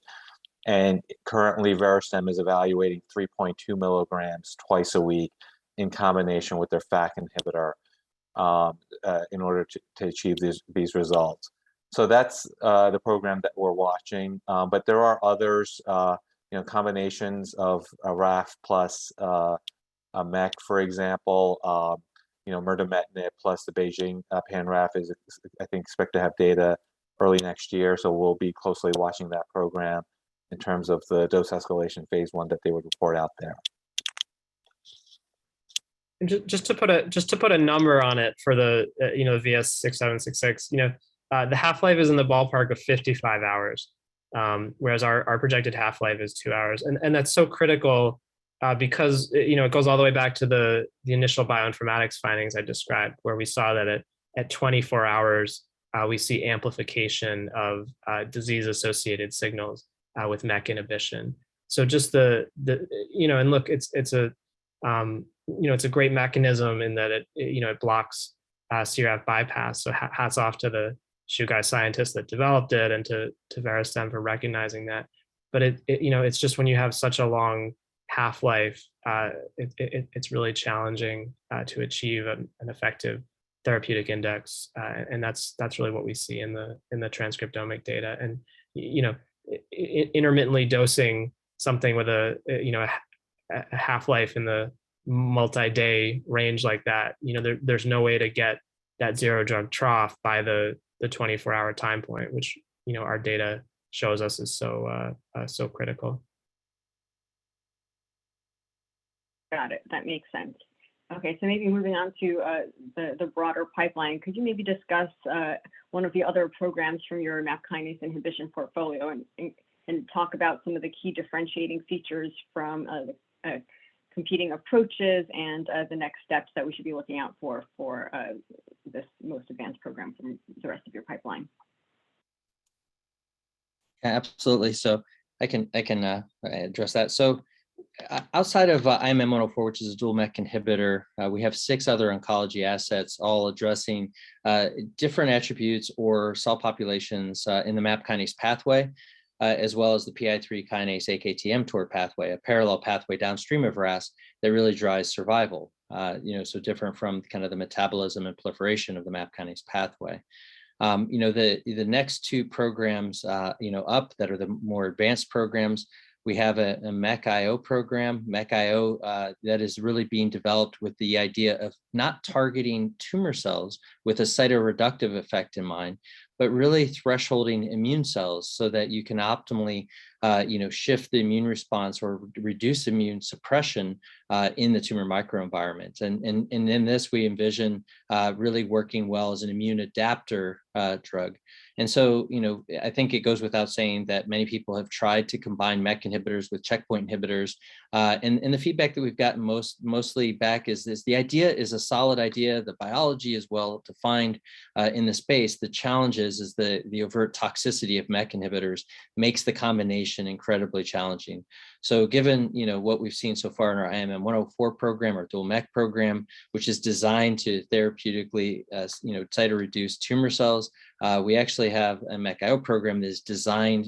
Speaker 5: And currently Veristem is evaluating 3.2 milligrams twice a week in combination with their FAK inhibitor in order to achieve these results. So that's the program that we're watching. But there are others, combinations of a RAF plus a MEK, for example, mirdametinib plus the Beijing pan-RAF is, I think, expected to have data early next year. So we'll be closely watching that program in terms of the dose escalation phase 1 that they would report out there.
Speaker 3: And just to put a number on it for the VS6766, the half-life is in the ballpark of 55 hours, whereas our projected half-life is 2 hours, and that's so critical because it goes all the way back to the initial bioinformatics findings I described, where we saw that at 24 hours we see amplification of disease-associated signals with MEK inhibition. So just and look, it's a great mechanism in that it blocks CRAF bypass. So hats off to the Chugai scientists that developed it, and to Veristem for recognizing that. But it's just when you have such a long half-life, it's really challenging to achieve an effective therapeutic index, and that's really what we see in the transcriptomic data. And intermittently dosing something with a half-life in the multi-day range like that, there's no way to get that zero drug trough by the 24-hour time point, which our data shows us is so critical.
Speaker 2: Got it. That makes sense. Okay, so maybe moving on to the broader pipeline, could you maybe discuss one of the other programs from your MAP kinase inhibition portfolio and talk about some of the key differentiating features from the competing approaches and the next steps that we should be looking out for this most advanced program from the rest of your pipeline?
Speaker 4: Yeah, absolutely. So I can address that. So outside of IMM104, which is a dual MEK inhibitor, we have 6 other oncology assets, all addressing different attributes or cell populations in the MAP kinase pathway, as well as the PI3 kinase AKT-mTOR pathway, a parallel pathway downstream of RAS that really drives survival. So different from kind of the metabolism and proliferation of the MAP kinase pathway. The next 2 programs, up that are the more advanced programs. We have a MEK-IO program, MEK-IO, that is really being developed with the idea of not targeting tumor cells with a cytoreductive effect in mind, but really thresholding immune cells so that you can optimally shift the immune response or reduce immune suppression in the tumor microenvironment. And in this, we envision really working well as an immune adapter drug. And so, I think it goes without saying that many people have tried to combine MEK inhibitors with checkpoint inhibitors. And the feedback that we've gotten mostly back is this: the idea is a solid idea. The biology is well defined in the space. The challenge is the overt toxicity of MEK inhibitors makes the combination incredibly challenging. So given, what we've seen so far in our IMM-104 program, our dual MEK program, which is designed to therapeutically, cytoreduce tumor cells, we actually have a MEK-IO program that is designed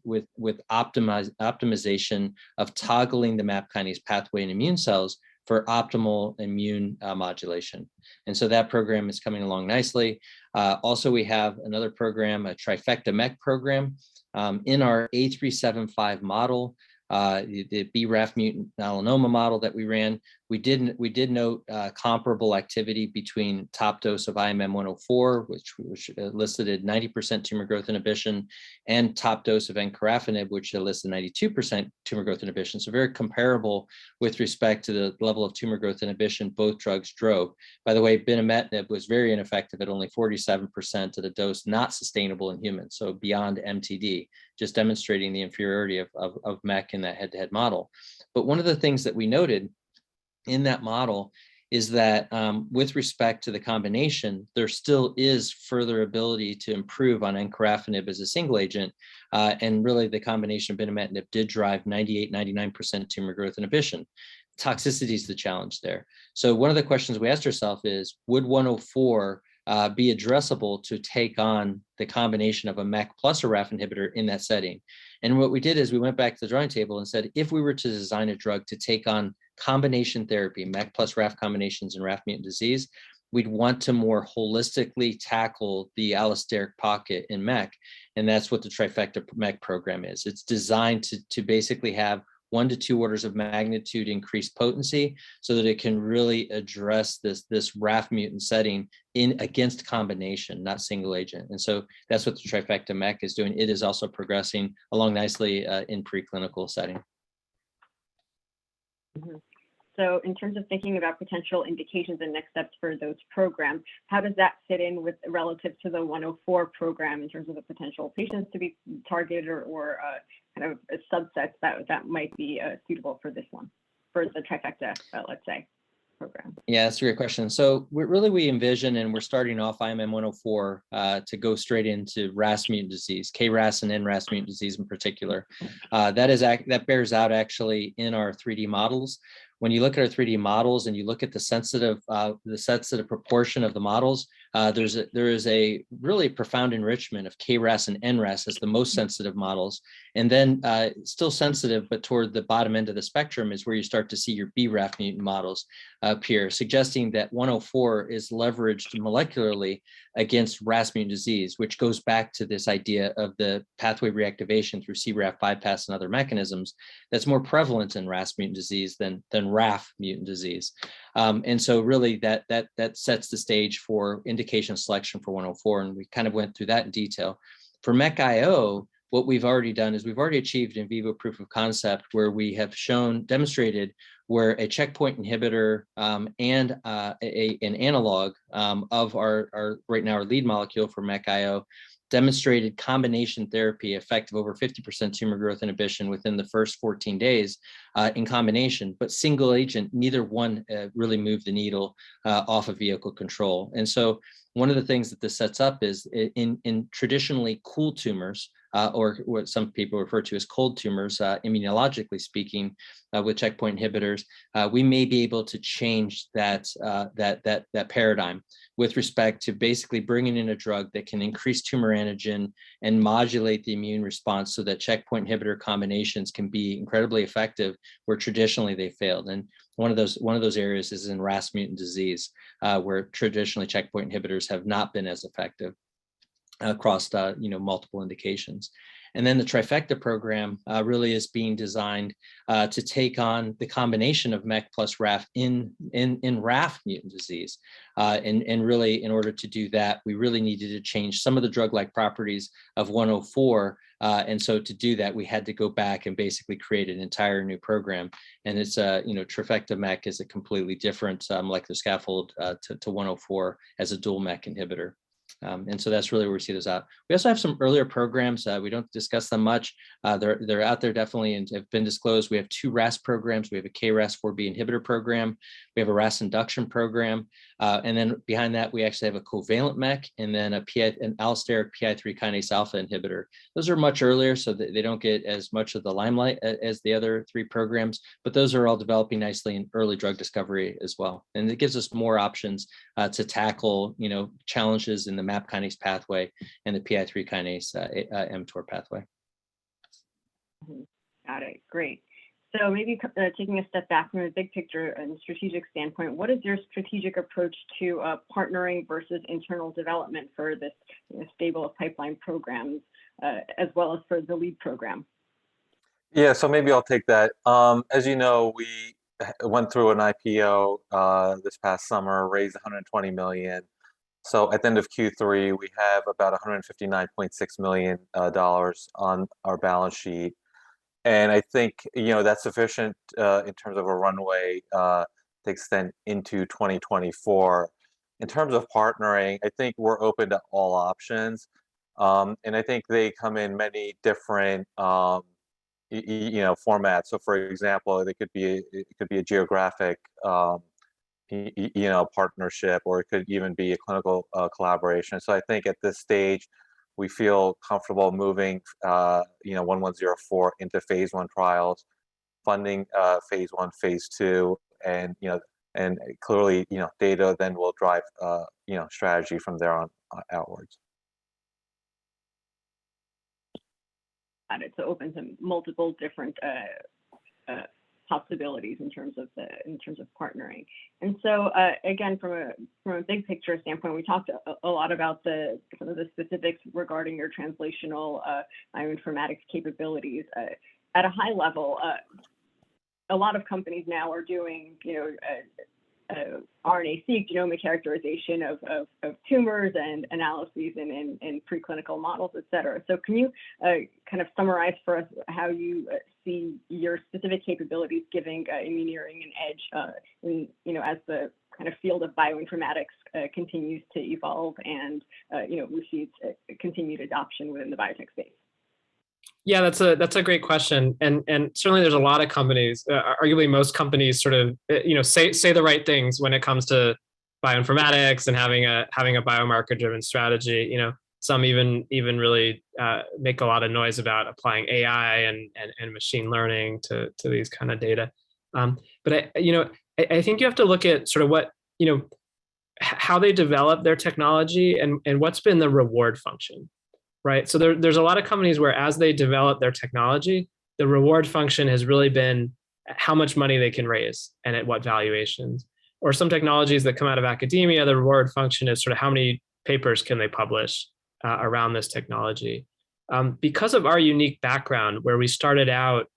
Speaker 4: with optimization of toggling the MAP kinase pathway in immune cells for optimal immune modulation. And so that program is coming along nicely. Also, we have another program, a trifecta MEK program. In our A375 model, the BRAF mutant melanoma model that we ran, we did note comparable activity between top dose of IMM-104, which elicited 90% tumor growth inhibition, and top dose of encorafenib, which elicited 92% tumor growth inhibition. So very comparable with respect to the level of tumor growth inhibition both drugs drove. By the way, binimetinib was very ineffective at only 47% at a dose not sustainable in humans, so beyond MTD, just demonstrating the inferiority of MEK in that head-to-head model. But one of the things that we noted in that model is that with respect to the combination, there still is further ability to improve on encorafenib as a single agent. And really the combination of binimetinib did drive 98, 99% tumor growth inhibition. Toxicity is the challenge there. So one of the questions we asked ourselves is, would 104 be addressable to take on the combination of a MEK plus a RAF inhibitor in that setting? And what we did is we went back to the drawing table and said, if we were to design a drug to take on combination therapy, MEK plus RAF combinations in RAF mutant disease, we'd want to more holistically tackle the allosteric pocket in MEK. And that's what the trifecta MEK program is. It's designed to basically have 1 to 2 orders of magnitude increased potency so that it can really address this RAF mutant setting against combination, not single agent. And so that's what the trifecta MEK is doing. It is also progressing along nicely in preclinical setting.
Speaker 2: Mm-hmm. So in terms of thinking about potential indications and next steps for those programs, how does that fit in with relative to the 104 program in terms of the potential patients to be targeted or kind of a subset that might be suitable for this one, for the trifecta, let's say, program?
Speaker 4: Yeah, that's a great question. So we envision, and we're starting off IMM-104 to go straight into RAS mutant disease, KRAS and NRAS mutant disease in particular. That bears out actually in our 3D models. When you look at our 3D models and you look at the sensitive proportion of the models, there is a really profound enrichment of KRAS and NRAS as the most sensitive models. And then still sensitive, but toward the bottom end of the spectrum is where you start to see your BRAF mutant models appear, suggesting that 104 is leveraged molecularly against RAS mutant disease, which goes back to this idea of the pathway reactivation through CRAF bypass and other mechanisms that's more prevalent in RAS mutant disease than RAF mutant disease. And so really that sets the stage for indication selection for 104. And we kind of went through that in detail. For MEK-IO, what we've already done is we've already achieved in vivo proof of concept where we have demonstrated where a checkpoint inhibitor and an analog of our right now our lead molecule for MEK-IO demonstrated combination therapy effective over 50% tumor growth inhibition within the first 14 days in combination, but single agent, neither one really moved the needle off of vehicle control. And so one of the things that this sets up is in traditionally cool tumors, or what some people refer to as cold tumors, immunologically speaking, with checkpoint inhibitors, we may be able to change that paradigm with respect to basically bringing in a drug that can increase tumor antigen and modulate the immune response so that checkpoint inhibitor combinations can be incredibly effective where traditionally they failed. And one of those areas is in RAS mutant disease, where traditionally checkpoint inhibitors have not been as effective. across multiple indications. And then the trifecta program really is being designed to take on the combination of MEK plus RAF in RAF mutant disease. And really, in order to do that, we really needed to change some of the drug-like properties of 104. And so to do that, we had to go back and basically create an entire new program. And it's, trifecta MEK is a completely different molecular scaffold to 104 as a dual MEK inhibitor. And so that's really where we see those out. We also have some earlier programs. We don't discuss them much. They're out there definitely and have been disclosed. We have 2 RAS programs. We have a KRAS4B inhibitor program. We have a RAS induction program. And then behind that, we actually have a covalent MEK and then an allosteric PI3 kinase alpha inhibitor. Those are much earlier, so that they don't get as much of the limelight as the other 3 programs, but those are all developing nicely in early drug discovery as well. And it gives us more options to tackle, challenges in the MAP kinase pathway and the PI3 kinase mTOR pathway.
Speaker 2: Got it. Great. So maybe taking a step back from a big picture and strategic standpoint, what is your strategic approach to partnering versus internal development for this stable of pipeline programs, as well as for the lead program?
Speaker 5: Yeah, so maybe I'll take that. As you know, we went through an IPO this past summer, raised $120 million. So at the end of Q3, we have about $159.6 million on our balance sheet. And I think, that's sufficient in terms of a runway to extend into 2024. In terms of partnering, I think we're open to all options. And I think they come in many different, formats. So for example, it could be a geographic, partnership, or it could even be a clinical collaboration. So I think at this stage, we feel comfortable moving, 1104 into phase 1 trials, funding phase 1, phase 2, and clearly, data then will drive, strategy from there on outwards.
Speaker 2: Got it. So open to multiple different possibilities in terms of partnering. And so again, from a big picture standpoint, we talked a lot about some of the specifics regarding your translational bioinformatics capabilities. At a high level, a lot of companies now are doing RNA-seq genomic characterization of tumors and analyses in preclinical models, et cetera. So can you kind of summarize for us how you see your specific capabilities giving Immuneering an edge as the kind of field of bioinformatics continues to evolve and we see continued adoption within the biotech space?
Speaker 3: Yeah, that's a great question, and certainly there's a lot of companies, arguably most companies, sort of say the right things when it comes to bioinformatics and having a biomarker-driven strategy. Some even really make a lot of noise about applying AI and machine learning to these kind of data. But I think you have to look at sort of what how they develop their technology and what's been the reward function. Right. So there's a lot of companies where as they develop their technology, the reward function has really been how much money they can raise and at what valuations. Or some technologies that come out of academia, the reward function is sort of how many papers can they publish around this technology. Because of our unique background, where we started out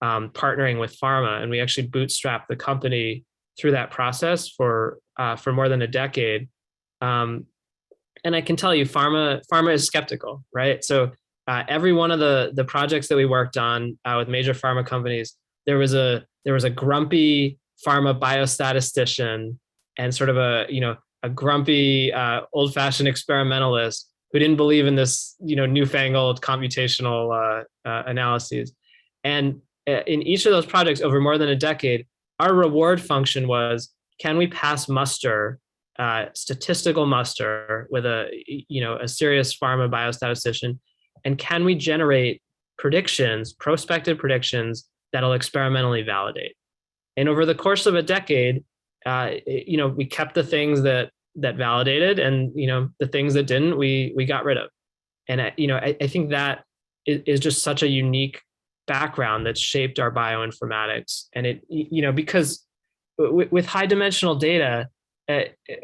Speaker 3: partnering with pharma, and we actually bootstrapped the company through that process for more than a decade. And I can tell you, pharma is skeptical, right? So every one of the projects that we worked on with major pharma companies, there was a grumpy pharma biostatistician and sort of a grumpy old-fashioned experimentalist who didn't believe in this newfangled computational analyses. And in each of those projects over more than a decade, our reward function was, can we pass muster? Statistical muster with a serious pharma biostatistician, and can we generate prospective predictions that'll experimentally validate? And over the course of a decade, we kept the things that validated, and the things that didn't, we got rid of. And I think that is just such a unique background that's shaped our bioinformatics. And it because with high dimensional data,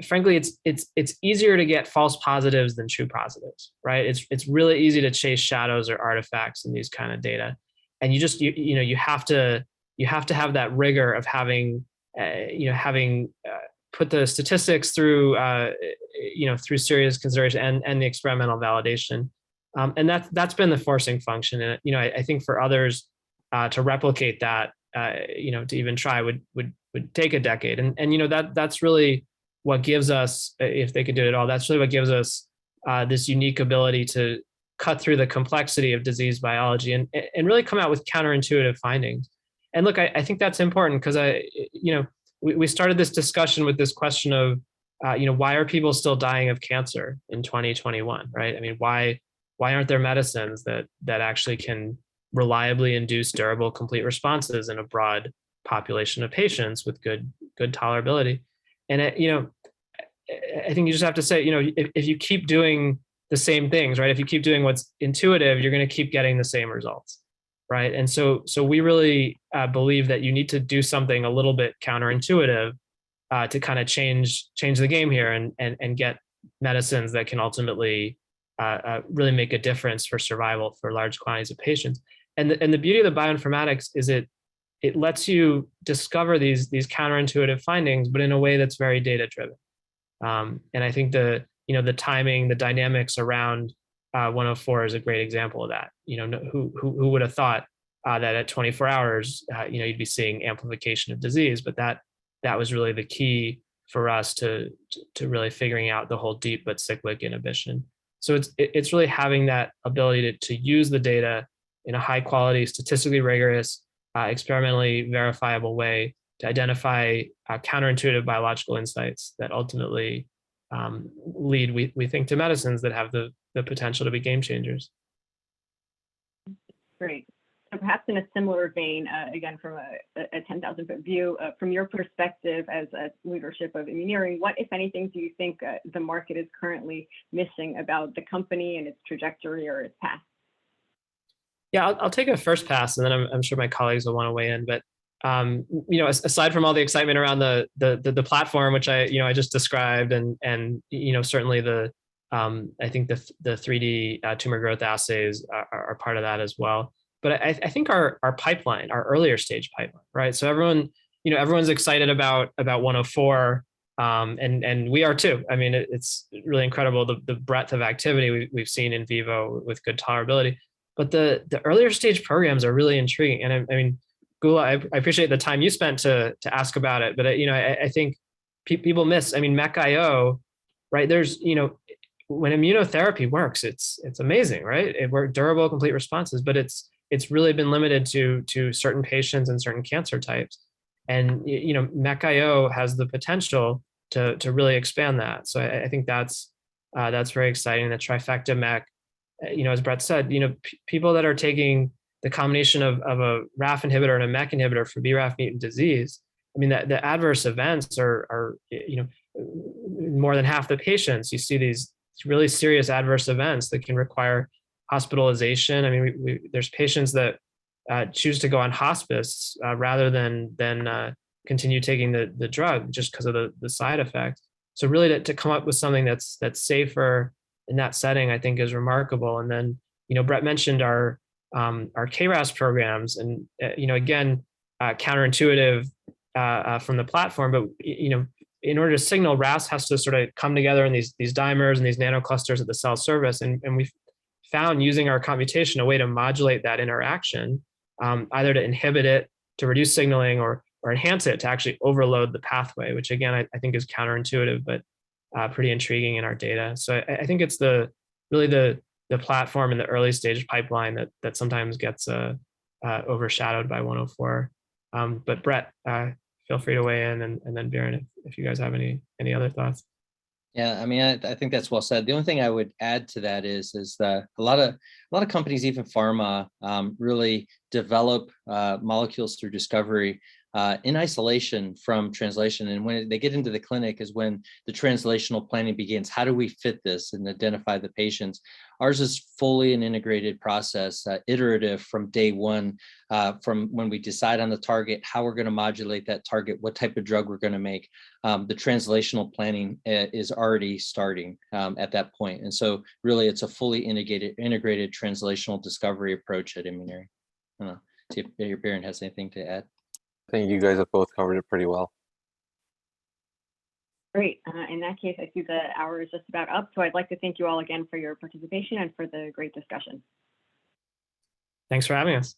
Speaker 3: frankly, it's easier to get false positives than true positives, right? It's really easy to chase shadows or artifacts in these kind of data, and you have to have that rigor of having put the statistics through through serious consideration and the experimental validation, and that's been the forcing function. And I think for others to replicate that, to even try would take a decade, and that's really what gives us, if they could do it all, that's really what gives us this unique ability to cut through the complexity of disease biology and really come out with counterintuitive findings. And look, I think that's important because we started this discussion with this question of, why are people still dying of cancer in 2021, right? I mean, why aren't there medicines that actually can reliably induce durable, complete responses in a broad population of patients with good tolerability? And I think you just have to say, if you keep doing the same things, right? If you keep doing what's intuitive, you're going to keep getting the same results, right? And so we really believe that you need to do something a little bit counterintuitive to kind of change the game here and get medicines that can ultimately really make a difference for survival for large quantities of patients. And the beauty of the bioinformatics is it lets you discover these counterintuitive findings, but in a way that's very data driven. And I think the timing, the dynamics around 104 is a great example of that. Who would have thought that at 24 hours, you'd be seeing amplification of disease, but that was really the key for us to really figuring out the whole deep but cyclic inhibition. So it's really having that ability to use the data in a high quality, statistically rigorous, experimentally verifiable way to identify counterintuitive biological insights that ultimately lead, we think, to medicines that have the potential to be game changers.
Speaker 2: Great. So perhaps in a similar vein, again, from a 10,000-foot view, from your perspective as a leadership of Immuneering, what, if anything, do you think the market is currently missing about the company and its trajectory or its path?
Speaker 3: Yeah, I'll take a first pass, and then I'm sure my colleagues will want to weigh in. But aside from all the excitement around the platform, which I just described, and certainly I think the 3D tumor growth assays are part of that as well. But I think our pipeline, our earlier stage pipeline, right? So everyone's excited about 104, and we are too. I mean, it's really incredible the breadth of activity we've seen in vivo with good tolerability. But the earlier stage programs are really intriguing, and I mean, Geulah, I appreciate the time you spent to ask about it. But I think people miss. I mean, MEC-IO, right? There's when immunotherapy works, it's amazing, right? It works durable, complete responses, but it's really been limited to certain patients and certain cancer types. And MEC-IO has the potential to really expand that. So I think that's very exciting. The trifecta MEC, as Brett said, people that are taking the combination of a RAF inhibitor and a MEC inhibitor for BRAF mutant disease, I mean, the adverse events are more than half the patients. You see these really serious adverse events that can require hospitalization. I mean, there's patients that choose to go on hospice rather than continue taking the drug just because of the side effects. So really to come up with something that's safer in that setting, I think is remarkable. And then, Brett mentioned our KRAS programs, and again, counterintuitive from the platform, but in order to signal, RAS has to sort of come together in these dimers and these nanoclusters at the cell surface, and we found using our computation a way to modulate that interaction, either to inhibit it, to reduce signaling, or enhance it to actually overload the pathway, which again I think is counterintuitive, but pretty intriguing in our data. So I think it's really the platform in the early stage pipeline that sometimes gets overshadowed by 104. But Brett, feel free to weigh in, and then Biren, if you guys have any other thoughts.
Speaker 4: Yeah, I mean, I think that's well said. The only thing I would add to that is that a lot of companies, even pharma, really develop molecules through discovery in isolation from translation. And when they get into the clinic is when the translational planning begins. How do we fit this and identify the patients? Ours is fully an integrated process, iterative from day one, from when we decide on the target, how we're going to modulate that target, what type of drug we're going to make. The translational planning is already starting at that point. And so really it's a fully integrated translational discovery approach at Immuneering. See if your Biren has anything to add.
Speaker 5: I think you guys have both covered it pretty well.
Speaker 2: Great. In that case, I see the hour is just about up. So I'd like to thank you all again for your participation and for the great discussion.
Speaker 3: Thanks for having us.